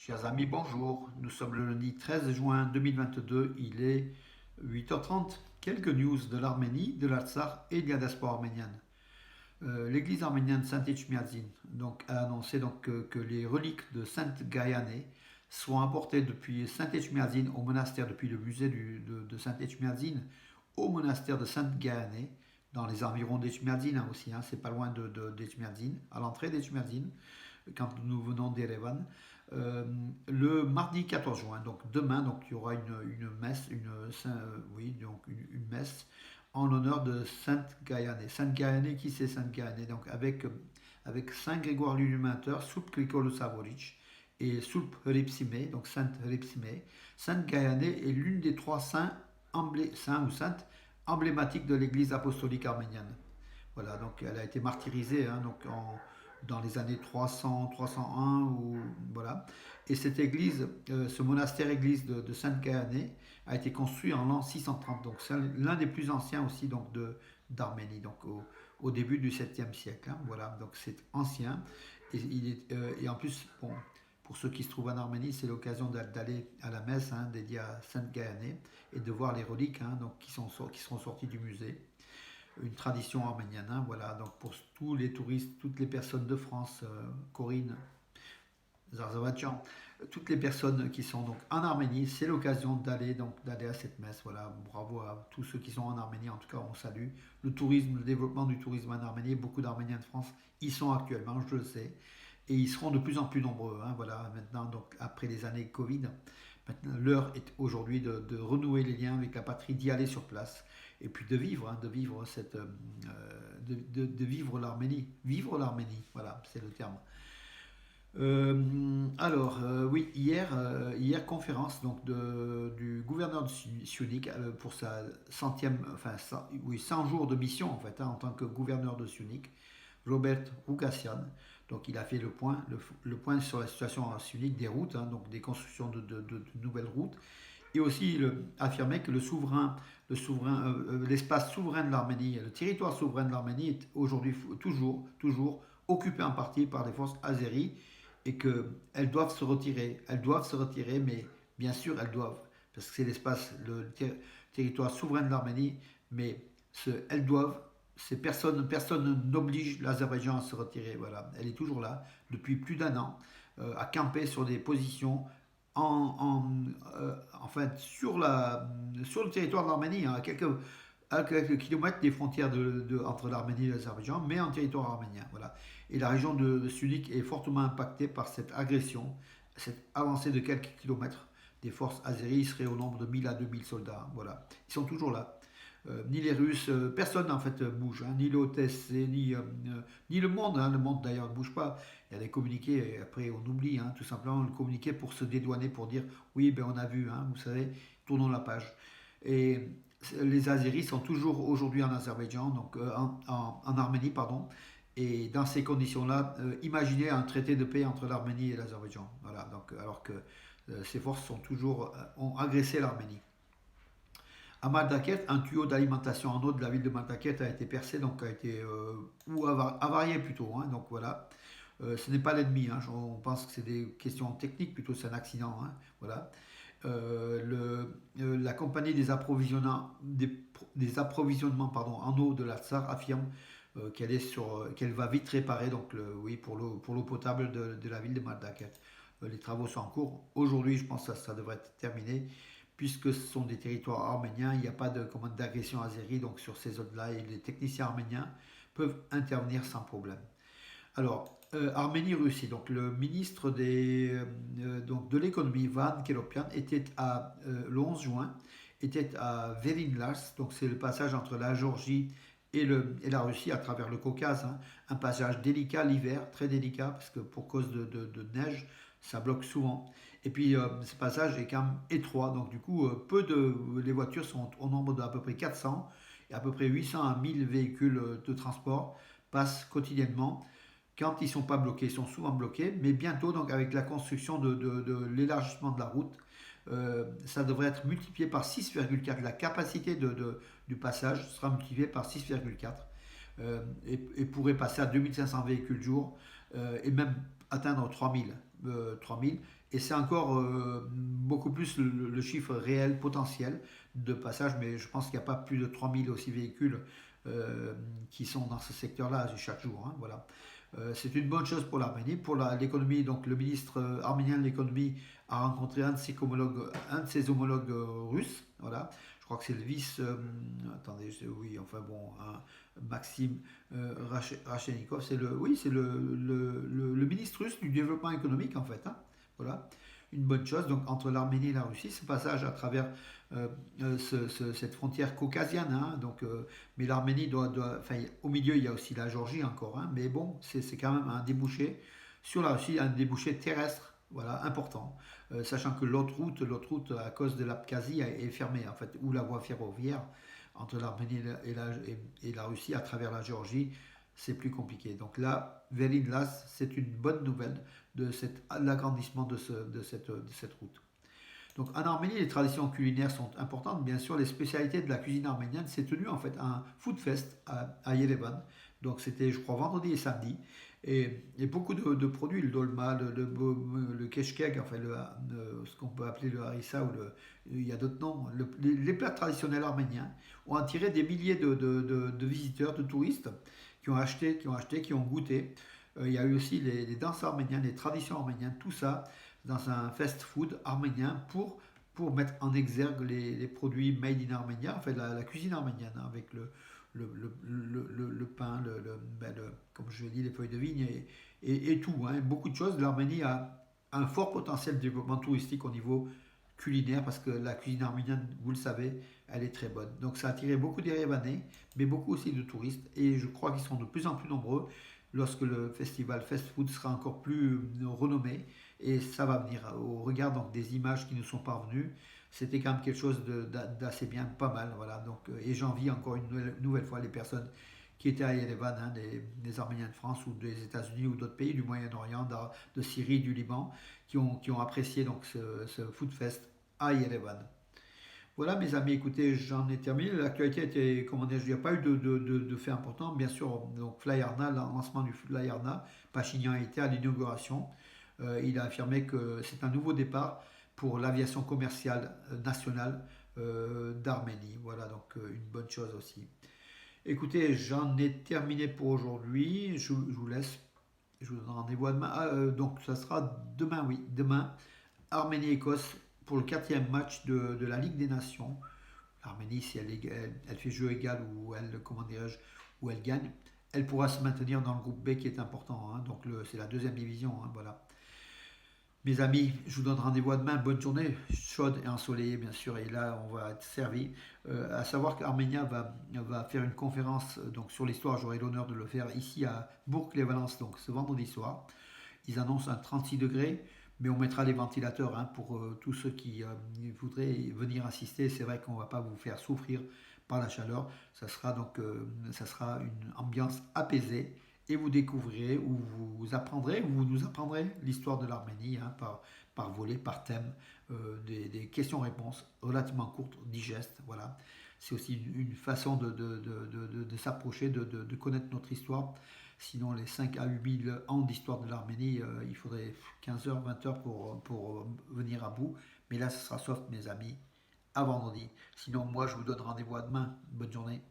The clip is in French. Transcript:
Chers amis, bonjour. Nous sommes le lundi 13 juin 2022. Il est 8h30. Quelques news de l'Arménie, de l'Artsakh et de la diaspora arménienne. L'église arménienne Saint-Etchmiadzin a annoncé que les reliques de Sainte Gaïané sont apportées depuis Saint-Etchmiadzin au monastère, depuis le musée de Saint-Etchmiadzin au monastère de Sainte Gaïané, dans les environs d'Etchmiadzin aussi, c'est pas loin d'Etchmiadzin, à l'entrée d'Etchmiadzin, quand nous venons d'Erevan. Le mardi 14 juin, donc demain, donc il y aura une messe, une messe en l'honneur de Sainte Gaïané. Sainte Gaïané, qui c'est Sainte Gaïané? Donc avec Saint Grégoire l'Illuminateur, sous Krikolo Savoric et sous Ripsime, donc Sainte Ripsime. Sainte Gaïané est l'une des trois saints ou saintes emblématiques de l'Église apostolique arménienne. Voilà, donc elle a été martyrisée dans les années 300, 301, voilà. Et cette église, ce monastère-église de Sainte-Gaïané a été construit en l'an 630. Donc c'est l'un des plus anciens aussi d'Arménie, donc au début du 7e siècle. Voilà, donc c'est ancien. Et en plus, bon, pour ceux qui se trouvent en Arménie, c'est l'occasion d'aller à la messe dédiée à Sainte-Gaïané et de voir les reliques qui seront sorties du musée. Une tradition arménienne, voilà, donc pour tous les touristes, toutes les personnes de France, Corinne, Zarzavadjan, toutes les personnes qui sont donc en Arménie, c'est l'occasion d'aller à cette messe. Voilà, bravo à tous ceux qui sont en Arménie. En tout cas, on salue le tourisme, le développement du tourisme en Arménie. Beaucoup d'Arméniens de France y sont actuellement, je le sais, et ils seront de plus en plus nombreux. Voilà, maintenant, donc après les années Covid, maintenant l'heure est aujourd'hui de renouer les liens avec la patrie, d'y aller sur place et puis de vivre vivre l'Arménie, voilà, c'est le terme. Oui, hier conférence du gouverneur de Syunik pour sa centième, 100 jours de mission en fait, en tant que gouverneur de Syunik, Robert Rougassian. Donc il a fait le point sur la situation à Syunik, des routes, donc des constructions de nouvelles routes, et aussi affirmer que l'espace souverain de l'Arménie, le territoire souverain de l'Arménie est aujourd'hui toujours occupé en partie par les forces azéries et qu'elles doivent se retirer. Elles doivent se retirer, mais bien sûr elles doivent, parce que c'est le territoire souverain de l'Arménie, mais elles doivent. Personne n'oblige l'Azerbaïdjan à se retirer. Voilà, elle est toujours là depuis plus d'un an, à camper sur des positions en fait, sur le territoire de l'Arménie, à quelques kilomètres des frontières entre l'Arménie et l'Azerbaïdjan, mais en territoire arménien. Voilà. Et la région de Sunik est fortement impactée par cette agression, cette avancée de quelques kilomètres des forces azéries. Ils seraient au nombre de 1000 à 2000 soldats. Voilà. Ils sont toujours là. Ni les Russes, personne en fait bouge, ni l'OTSC, ni le monde. Le monde d'ailleurs ne bouge pas. Il y a des communiqués, et après on oublie, tout simplement le communiqué pour se dédouaner, pour dire oui, ben on a vu, vous savez, tournons la page. Et les Azéris sont toujours aujourd'hui en Azerbaïdjan, donc en Arménie, pardon. Et dans ces conditions-là, imaginez un traité de paix entre l'Arménie et l'Azerbaïdjan. Voilà, donc, alors que ces forces ont agressé l'Arménie. À Maldaket, un tuyau d'alimentation en eau de la ville de Maldaket a été percé, ou avarié plutôt. Donc voilà, ce n'est pas l'ennemi. On pense que c'est des questions techniques, plutôt c'est un accident. Voilà. La compagnie des approvisionnements en eau de l'Artsakh affirme qu'elle va vite réparer pour l'eau potable de la ville de Maldaket. Les travaux sont en cours. Aujourd'hui, je pense que ça devrait être terminé, puisque ce sont des territoires arméniens. Il n'y a pas d'agression azérie donc sur ces zones-là, et les techniciens arméniens peuvent intervenir sans problème. Alors, Arménie-Russie, donc le ministre de l'économie, Van Keropian, le 11 juin, était à Verinlars, donc c'est le passage entre la Géorgie et la Russie à travers le Caucase, un passage délicat l'hiver, très délicat, parce que pour cause de neige, ça bloque souvent. Et puis ce passage est quand même étroit, donc du coup, les voitures sont au nombre d'à peu près 400, et à peu près 800 à 1000 véhicules de transport passent quotidiennement. Quand ils ne sont pas bloqués, ils sont souvent bloqués, mais bientôt, donc avec la construction de l'élargissement de la route, ça devrait être multiplié par 6,4. La capacité du passage sera multipliée par 6,4 et pourrait passer à 2500 véhicules jour, et même atteindre 3000. 3000 et c'est encore beaucoup plus le chiffre réel potentiel de passage, mais je pense qu'il n'y a pas plus de 3000 aussi véhicules qui sont dans ce secteur-là chaque jour. Hein, voilà. C'est une bonne chose pour l'Arménie, pour l'économie. Donc le ministre arménien de l'économie a rencontré un de ses homologues russes. Voilà. Je crois que c'est le vice. Attendez, oui, enfin bon, hein, Maxime Rachenikov, c'est le ministre russe du développement économique en fait. Hein. Voilà, une bonne chose. Donc entre l'Arménie et la Russie, ce passage à travers cette frontière caucasienne. Hein, donc, mais l'Arménie enfin, au milieu, il y a aussi la Géorgie encore. Hein, mais bon, c'est quand même un débouché sur la Russie, un débouché terrestre. Voilà, important. Sachant que l'autre route, à cause de l'Abkhazie, est fermée, en fait, ou la voie ferroviaire entre l'Arménie et la Russie à travers la Géorgie, c'est plus compliqué. Donc là, Velin-Las, c'est une bonne nouvelle de l'agrandissement de cette route. Donc en Arménie, les traditions culinaires sont importantes. Bien sûr, les spécialités de la cuisine arménienne, c'est tenu en fait un food fest à Yerevan. Donc c'était, je crois, vendredi et samedi. Et beaucoup de produits, le dolma, le keshkek, enfin ce qu'on peut appeler le harissa, il y a d'autres noms, les plats traditionnels arméniens ont attiré des milliers de visiteurs, de touristes qui ont goûté. Il y a eu aussi les danses arméniennes, les traditions arméniennes, tout ça dans un fast-food arménien pour mettre en exergue les produits made in Arménia, en fait la cuisine arménienne, hein, avec le pain, comme je l'ai dit, les feuilles de vigne et tout. Hein, beaucoup de choses. L'Arménie a un fort potentiel de développement touristique au niveau culinaire parce que la cuisine arménienne, vous le savez, elle est très bonne. Donc ça a attiré beaucoup d'Erevanais, mais beaucoup aussi de touristes et je crois qu'ils seront de plus en plus nombreux lorsque le festival Fast Food sera encore plus renommé et ça va venir au regard donc, des images qui nous sont parvenues. C'était quand même quelque chose d'assez bien, pas mal. Voilà. Donc, et j'envie encore une nouvelle fois les personnes qui étaient à Yerevan, hein, des Arméniens de France ou des États-Unis ou d'autres pays du Moyen-Orient, de Syrie, du Liban, qui ont apprécié donc, ce Food Fest à Yerevan. Voilà mes amis, écoutez, j'en ai terminé. L'actualité était, comment dire, il n'y a pas eu de fait important. Bien sûr, donc Flyarna, le lancement du Flyarna, Pachinian était à l'inauguration. Il a affirmé que c'est un nouveau départ pour l'aviation commerciale nationale d'Arménie. Voilà, donc une bonne chose aussi. Écoutez, j'en ai terminé pour aujourd'hui. Je vous laisse. Je vous donne rendez-vous à demain. Donc, ça sera demain, oui. Demain, Arménie-Écosse pour le quatrième match de la Ligue des Nations. L'Arménie, si elle fait jeu égal ou comment dirais-je, ou elle gagne, elle pourra se maintenir dans le groupe B qui est important. Hein. Donc, c'est la deuxième division. Hein, voilà. Mes amis, je vous donne rendez-vous à demain. Bonne journée, chaude et ensoleillée, bien sûr. Et là, on va être servi. À savoir qu'Arménia va faire une conférence donc, sur l'histoire. J'aurai l'honneur de le faire ici à Bourg-les-Valences, donc ce vendredi soir. Ils annoncent un 36 degrés, mais on mettra les ventilateurs hein, pour tous ceux qui voudraient venir assister. C'est vrai qu'on ne va pas vous faire souffrir par la chaleur. Ça sera une ambiance apaisée et vous découvrirez ou vous apprendrez ou vous nous apprendrez l'histoire de l'Arménie hein, par volet, par thème, des questions-réponses relativement courtes, digestes. Voilà. C'est aussi une façon de s'approcher, de connaître notre histoire. Sinon, les 5 à 8 000 ans d'histoire de l'Arménie, il faudrait 15 heures, 20 heures pour venir à bout. Mais là, ce sera soft, mes amis, à vendredi. Sinon, moi, je vous donne rendez-vous à demain. Bonne journée.